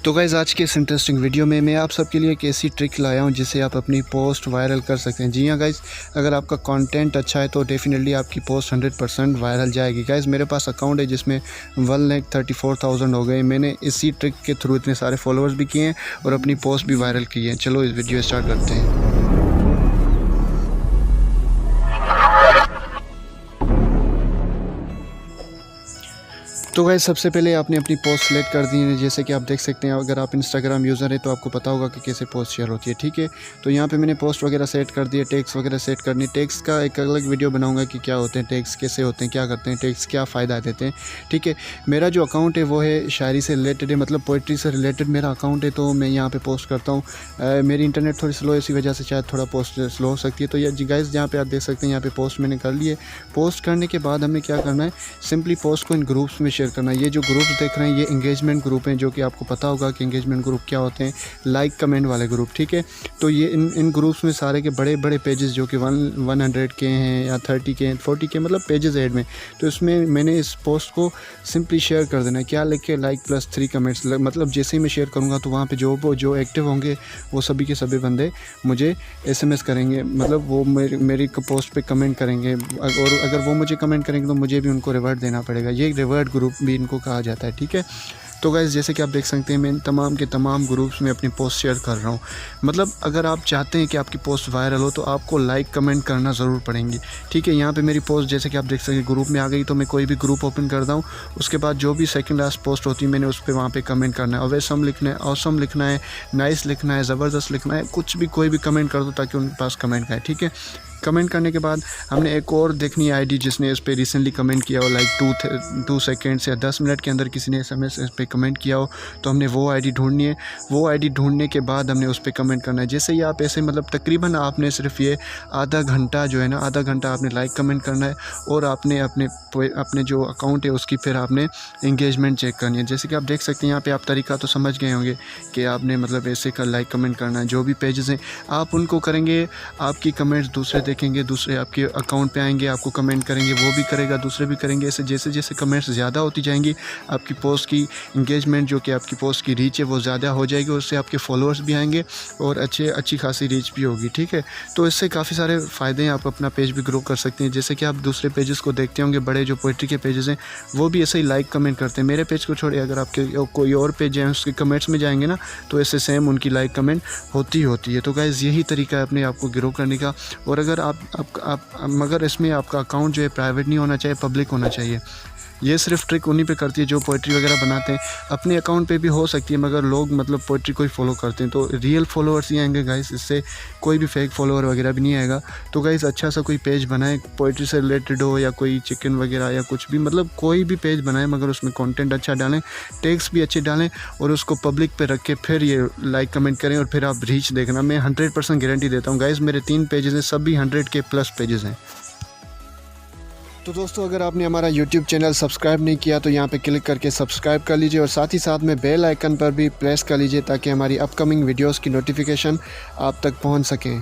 तो गाइज़ आज के इस इंटरेस्टिंग वीडियो में मैं आप सबके लिए एक ऐसी ट्रिक लाया हूं जिससे आप अपनी पोस्ट वायरल कर सकते हैं। जी हाँ गाइज़, अगर आपका कंटेंट अच्छा है तो डेफिनेटली आपकी पोस्ट 100% वायरल जाएगी। गाइज़ मेरे पास अकाउंट है जिसमें 1,34,000 हो गए। मैंने इसी ट्रिक के थ्रू इतने सारे फॉलोअर्स भी किए हैं और अपनी पोस्ट भी वायरल की है। चलो इस वीडियो स्टार्ट करते हैं। तो गाइस सबसे पहले आपने अपनी पोस्ट सेलेक्ट कर दी है। जैसे कि आप देख सकते हैं, अगर आप इंस्टाग्राम यूज़र है तो आपको पता होगा कि कैसे पोस्ट शेयर होती है। ठीक है, तो यहाँ पे मैंने पोस्ट वगैरह सेट कर दिए, टैग्स वगैरह सेट करनी। टैग्स का एक अलग वीडियो बनाऊंगा कि क्या होते हैं टैग्स, कैसे होते हैं, क्या करते हैं टैग्स, क्या फ़ायदा देते हैं। ठीक है, मेरा जो अकाउंट है वो है शायरी से रिलेटेड है, मतलब पोइट्री से रिलेटेड मेरा अकाउंट है। तो मैं यहाँ पर पोस्ट करता हूँ। मेरी इंटरनेट थोड़ी स्लो है, इसी वजह से शायद थोड़ा पोस्ट स्लो हो सकती है। तो ये गाइस यहाँ पर आप देख सकते हैं, यहाँ पर पोस्ट मैंने कर लिए। पोस्ट करने के बाद हमें क्या करना है, सिंपली पोस्ट को इन ग्रुप्स में शेयर करना है। ये जो ग्रुप देख रहे हैं ये एंगेजमेंट ग्रुप हैं, जो कि आपको पता होगा कि एंगेजमेंट ग्रुप क्या होते हैं, लाइक कमेंट वाले ग्रुप। ठीक है, तो ये इन ग्रुप्स में सारे के बड़े बड़े पेजेस जो कि 100 के हैं या 30 के हैं, 40 के मतलब पेजेस ऐड में। तो इसमें मैंने इस पोस्ट को सिंपली शेयर कर देना है। क्या लिख के, लाइक प्लस 3 कमेंट्स। मतलब जैसे ही मैं शेयर करूँगा तो वहाँ पर जो एक्टिव होंगे वो सभी के सभी बंदे मुझे SMS करेंगे, मतलब वो मेरी पोस्ट पे कमेंट करेंगे। और अगर वो मुझे कमेंट करेंगे तो मुझे भी उनको रिवर्ट देना पड़ेगा। ये रिवर्ट ग्रुप भी इनको कहा जाता है। ठीक है, तो गाइस जैसे कि आप देख सकते हैं, मैं इन तमाम के तमाम ग्रुप्स में अपनी पोस्ट शेयर कर रहा हूँ। मतलब अगर आप चाहते हैं कि आपकी पोस्ट वायरल हो तो आपको लाइक कमेंट करना ज़रूर पड़ेंगी। ठीक है, यहाँ पे मेरी पोस्ट जैसे कि आप देख सकते हैं ग्रुप में आ गई। तो मैं कोई भी ग्रुप ओपन करता हूँ, उसके बाद जो भी सेकंड लास्ट पोस्ट होती है मैंने उस पर वहाँ पे कमेंट करना है। अवेसम लिखना है, ऑसम लिखना है, नाइस लिखना है, ज़बरदस्त लिखना है, कुछ भी कोई भी कमेंट कर दो ताकि उनके पास कमेंट का है। ठीक है, कमेंट करने के बाद हमने एक और देखनी है आईडी जिसने इस पर रिसेंटली कमेंट किया हो, लाइक 2 सेकेंड्स या 10 मिनट के अंदर किसी ने SMS इस पर कमेंट किया हो। तो हमने वो आईडी ढूंढनी है। वो आईडी ढूंढने के बाद हमने उस पर कमेंट करना है। जैसे ही आप ऐसे मतलब तकरीबन आपने सिर्फ ये आधा घंटा जो है ना, आधा घंटा आपने लाइक कमेंट करना है और आपने अपने जो अकाउंट है उसकी फिर आपने इंगेजमेंट चेक करनी है। जैसे कि आप देख सकते हैं यहाँ पे आप तरीका तो समझ गए होंगे कि आपने मतलब ऐसे का लाइक कमेंट करना है। जो भी पेजेस हैं आप उनको करेंगे, आपकी कमेंट्स दूसरे देखेंगे, दूसरे आपके अकाउंट पे आएंगे, आपको कमेंट करेंगे, वो भी करेगा, दूसरे भी करेंगे। ऐसे जैसे जैसे कमेंट्स ज़्यादा होती जाएंगी आपकी पोस्ट की इंगेजमेंट, जो कि आपकी पोस्ट की रीच है वो ज़्यादा हो जाएगी। उससे आपके फॉलोअर्स भी आएंगे और अच्छी खासी रीच भी होगी। ठीक है, तो इससे काफ़ी सारे फ़ायदे हैं। आप अपना पेज भी ग्रो कर सकते हैं। जैसे कि आप दूसरे पेजेस को देखते होंगे, बड़े जो पोइट्री के पेजेस हैं वो भी ऐसे ही लाइक कमेंट करते हैं। मेरे पेज को छोड़िए, अगर आपके कोई और पेज है उसके कमेंट्स में जाएंगे ना तो ऐसे सेम उनकी लाइक कमेंट होती है। तो गाइज़ यही तरीका है अपने आप को ग्रो करने का। और अगर मगर इसमें आपका अकाउंट जो है प्राइवेट नहीं होना चाहिए, पब्लिक होना चाहिए। ये सिर्फ ट्रिक उन्हीं पे करती है जो पोइट्री वगैरह बनाते हैं। अपने अकाउंट पे भी हो सकती है मगर लोग मतलब पोइट्री को ही फॉलो करते हैं, तो रियल फॉलोअर्स ही आएंगे गाइस। इससे कोई भी फेक फॉलोअर वगैरह भी नहीं आएगा। तो गाइस अच्छा सा कोई पेज बनाए, पोइट्री से रिलेटेड हो या कोई चिकन वगैरह या कुछ भी, मतलब कोई भी पेज बनाए मगर उसमें कंटेंट अच्छा डालें, टैग्स भी अच्छे डालें और उसको पब्लिक पे रख के फिर ये लाइक कमेंट करें और फिर आप रीच देखना। मैं 100% गारंटी देता हूँ गाइस। मेरे 3 पेजेस हैं, सभी 100 के प्लस पेजेस हैं। तो दोस्तों अगर आपने हमारा YouTube चैनल सब्सक्राइब नहीं किया तो यहाँ पे क्लिक करके सब्सक्राइब कर लीजिए और साथ ही साथ में बेल आइकन पर भी प्रेस कर लीजिए ताकि हमारी अपकमिंग वीडियोस की नोटिफिकेशन आप तक पहुँच सके।